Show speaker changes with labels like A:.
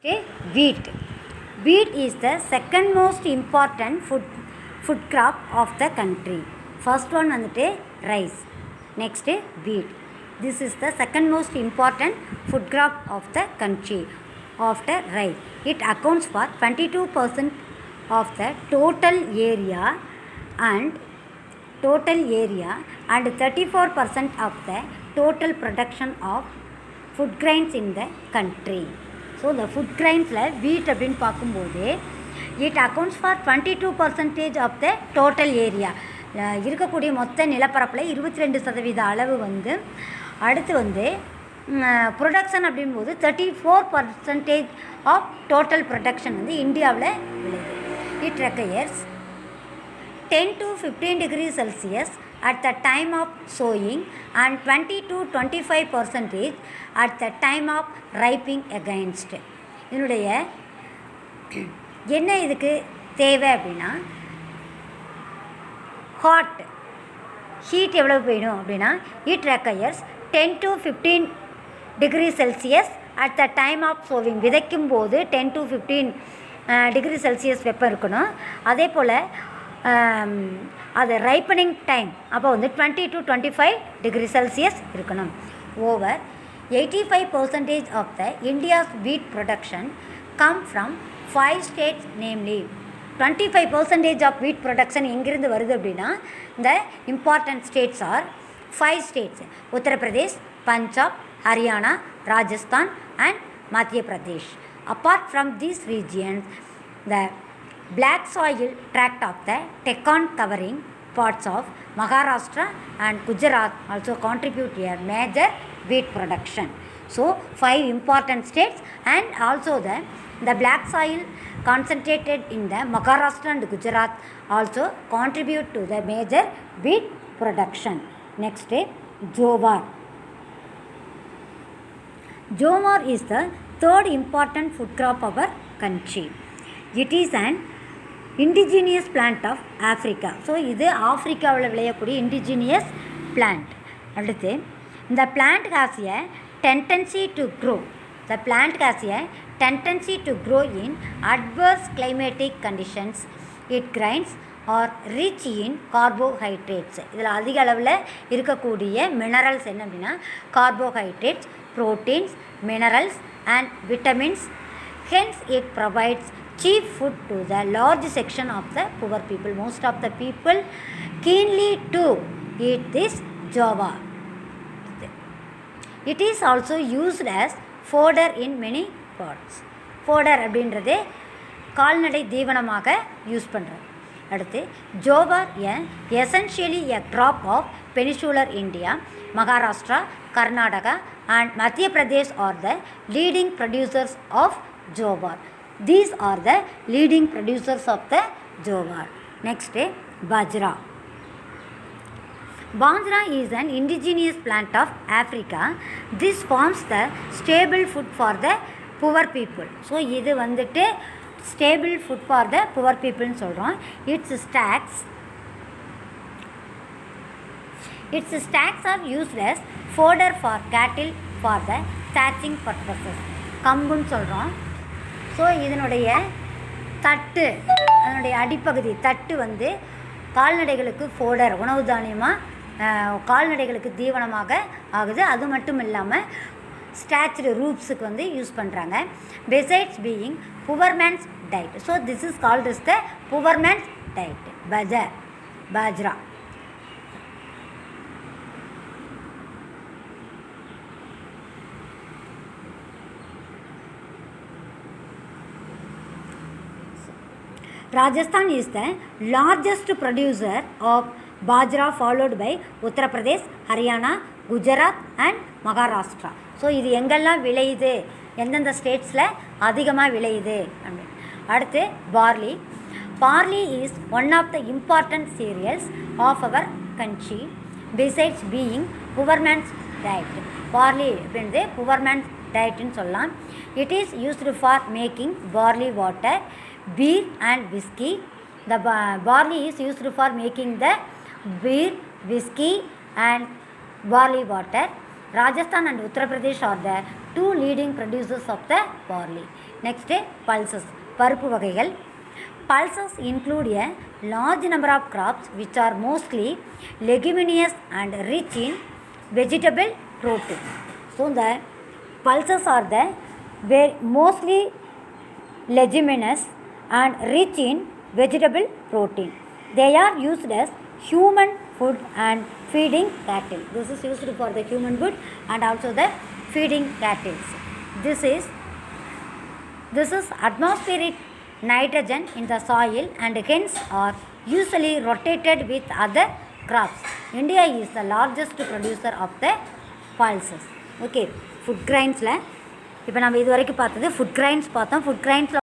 A: Okay, wheat. Wheat is the second most important food crop of the country. First one வந்துட்டு rice. Next wheat. This is the second most important food crop of the country after rice. It accounts for 22% of the total area and 34% of the total production of food grains in the country. So இந்த food கிரைன்ஸில் wheat அப்படின்னு பார்க்கும்போது it accounts for 22% of the total area. இருக்கக்கூடிய மொத்த நிலப்பரப்பில் 22% அளவு வந்து அடுத்து வந்து ப்ரொடக்ஷன் அப்படின்போது 34% ஆஃப் டோட்டல் ப்ரொடக்ஷன் வந்து இந்தியாவில் விளையுது. It requires 10 to 15 degrees Celsius at the time of sowing and 20 to 25% at the time of ripening against. இதனுடைய என்ன இதுக்கு தேவை அப்படின்னா ஹீட் எவ்வளவு போயிடும் அப்படின்னா it requires 10 to 15 degrees Celsius at the time of sowing. விதைக்கும் போது 10 to 15 degree Celsius வெப்பம் இருக்கணும். அதே போல் அது ரைப்பனிங் டைம் அப்போ வந்து 20 to 25 degree Celsius இருக்கணும். Over 85% of the India's wheat production come from 5 states, namely 25% of wheat production எங்கிருந்து வருது அப்படின்னா இந்த important states are 5 states: Uttar Pradesh, Punjab, Haryana, Rajasthan and Madhya Pradesh. Apart from these regions, the black soil tract of the Deccan covering parts of Maharashtra and Gujarat also contribute a major wheat production. So 5 important states and also the black soil concentrated in the Maharashtra and Gujarat also contribute to the major wheat production. Next, jowar. Jowar is the third important food crop of our country. It is an indigenous plant of Africa. So இது ஆஃப்ரிக்காவில் விளையக்கூடிய indigenous plant. அடுத்து இந்த plant has a tendency to grow. The plant has a tendency to grow in adverse climatic conditions. It grains R rich in carbohydrates. இதில் அதிக அளவில் இருக்கக்கூடிய minerals என்ன அப்படின்னா carbohydrates, proteins, minerals and vitamins. Hence it provides cheap food to the large section of the poor people. Most of the people keenly to eat this jowar. It is also used as fodder in many parts. Fodder அப்படின்றது கால்நடை தீவனமாக use பண்ணுறது. அடுத்து jowar essentially a crop of peninsular India. Maharashtra, Karnataka and Madhya Pradesh are the leading producers of jowar. These are the leading producers of the jowar. Next, bajra. Bajra is an indigenous plant of Africa. This forms the stable food for the poor people. So இது வந்துட்டு stable food for the poor people ன்னு சொல்கிறோம். Its stacks are used as fodder for cattle for the thatching purposes. கம்புன்னு சொல்கிறோம். So இதனுடைய தட்டு, அதனுடைய அடிப்பகுதி தட்டு வந்து கால்நடைகளுக்கு ஃபோடர், உணவு தானியமாக கால்நடைகளுக்கு தீவனமாக ஆகுது. அது மட்டும் இல்லாமல் ஸ்டாச்சுடு ரூப்ஸுக்கு வந்து யூஸ் பண்ணுறாங்க. Besides being poor man's diet. So this is called is the poor man's diet. Bajra. Rajasthan is the largest producer of bajra, followed by Uttar Pradesh, Haryana, Gujarat and Maharashtra. So இது எங்கெல்லாம் விளையுது, எந்தெந்த ஸ்டேட்ஸில் அதிகமாக விளையுது அப்படின்னு. அடுத்து barley. Barley is one of the important cereals of our country besides being poor man's diet. Barley அப்படின்றது புவர்மேன்ஸ் டயட்டுன்னு சொல்லலாம். It is used for making barley water, beer and whiskey. The barley is used for making the beer, whiskey and barley water. Rajasthan and Uttar Pradesh are the two leading producers of the barley. Next pulses பருப்பு வகைகள். Pulses include a large number of crops which are mostly leguminous and rich in vegetable protein. So the pulses are the mostly leguminous and rich in vegetable protein. They are used as human food and feeding cattle. This is used for the human food and also the feeding cattle. This is atmospheric nitrogen in the soil and hence are usually rotated with other crops. India is the largest producer of the pulses. Okay, food grains. இப்போ நம்ம இது வரைக்கும் பார்த்தது food grains பார்த்தோம். Food கிரைன்ஸில்